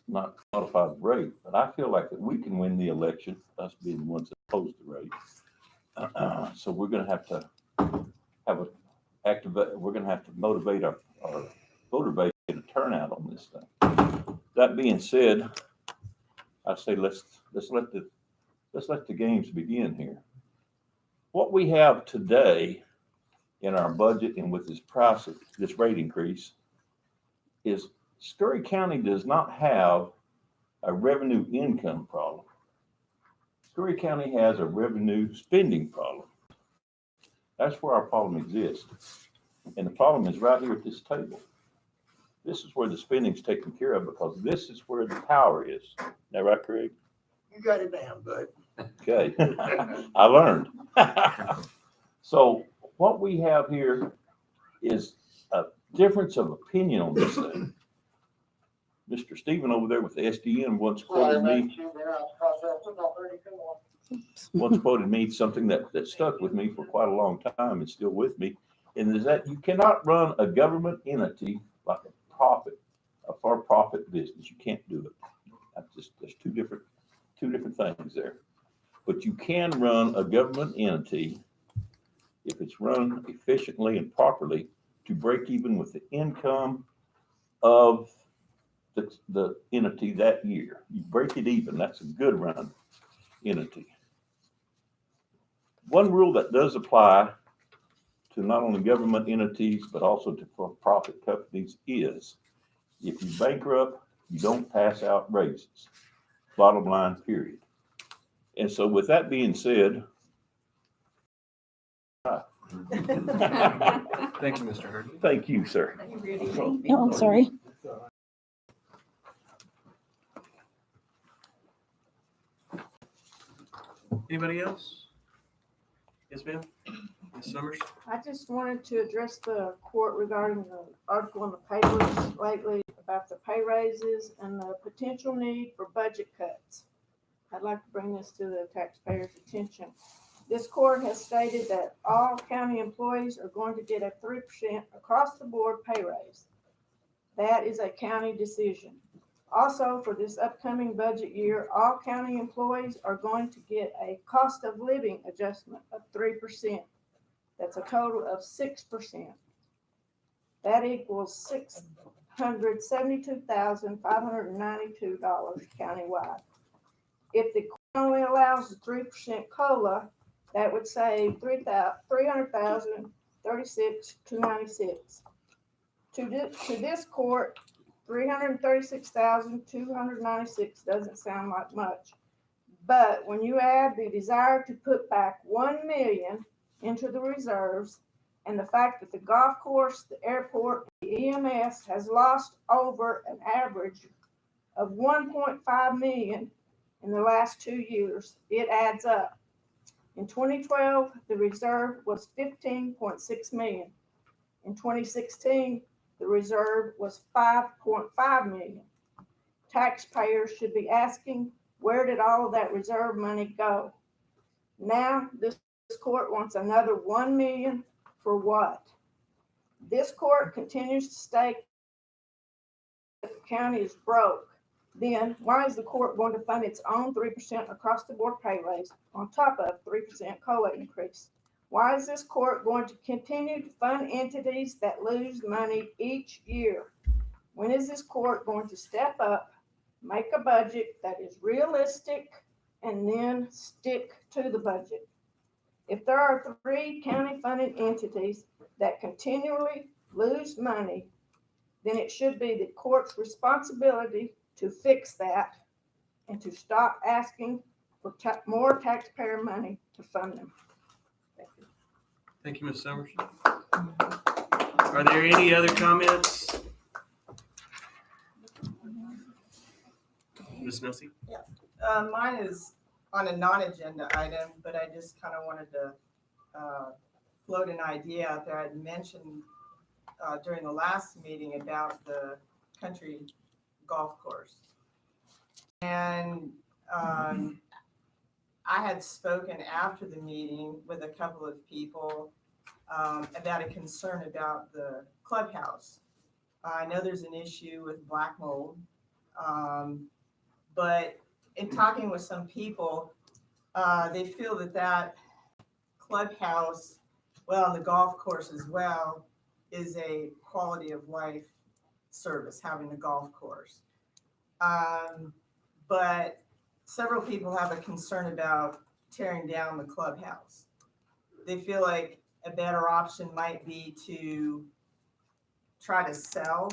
not modify the rate, but I feel like that we can win the election, us being the ones that oppose the rate. So we're gonna have to have a activate, we're gonna have to motivate our voter base to get a turnout on this thing. That being said, I say let's let the games begin here. What we have today in our budget and with this price of this rate increase is Scurry County does not have a revenue income problem. Scurry County has a revenue spending problem. That's where our problem exists. And the problem is right here at this table. This is where the spending's taken care of because this is where the power is. Is that right, Craig? You got it down, bud. Okay. I learned. So what we have here is a difference of opinion on this thing. Mr. Stephen over there with the SDN once quoted me something that stuck with me for quite a long time and still with me, and is that you cannot run a government entity like a for-profit business. You can't do it. There's two different things there. But you can run a government entity if it's run efficiently and properly to break even with the income of the entity that year. You break it even. That's a good run entity. One rule that does apply to not only government entities but also to for-profit companies is if you bankrupt, you don't pass out raises. Bottom line, period. And so with that being said, Thank you, Mr. Hurd. thank you, sir. Oh, I'm sorry. Anybody else? Yes, ma'am. Ms. Summers? I just wanted to address the court regarding the article in the papers lately about the pay raises and the potential need for budget cuts. I'd like to bring this to the taxpayers' attention. This court has stated that all county employees are going to get a 3% across the board pay raise. That is a county decision. Also, for this upcoming budget year, all county employees are going to get a cost of living adjustment of 3%. That's a total of 6%. That equals $672,592 countywide. If the court only allows the 3% COLA, that would save $300,036,296. To this court, $336,296 doesn't sound like much. But when you add the desire to put back $1 million into the reserves and the fact that the golf course, the airport, the EMS has lost over an average of $1.5 million in the last 2 years, it adds up. In 2012, the reserve was $15.6 million. In 2016, the reserve was $5.5 million. Taxpayers should be asking, where did all of that reserve money go? Now, this court wants another $1 million for what? This court continues to state that the county is broke. Then why is the court going to fund its own 3% across the board pay raise on top of 3% COLA increase? Why is this court going to continue to fund entities that lose money each year? When is this court going to step up, make a budget that is realistic, and then stick to the budget? If there are 3 county funded entities that continually lose money, then it should be the court's responsibility to fix that and to stop asking for more taxpayer money to fund them. Thank you. Thank you, Ms. Summers. Are there any other comments? Ms. Nussey? Mine is on a non-agenda item, but I just kind of wanted to float an idea out there. I'd mentioned during the last meeting about the country golf course. And I had spoken after the meeting with a couple of people about a concern about the clubhouse. I know there's an issue with black mold. But in talking with some people, they feel that that clubhouse, well, and the golf course as well, is a quality of life service, having a golf course. But several people have a concern about tearing down the clubhouse. They feel like a better option might be to try to sell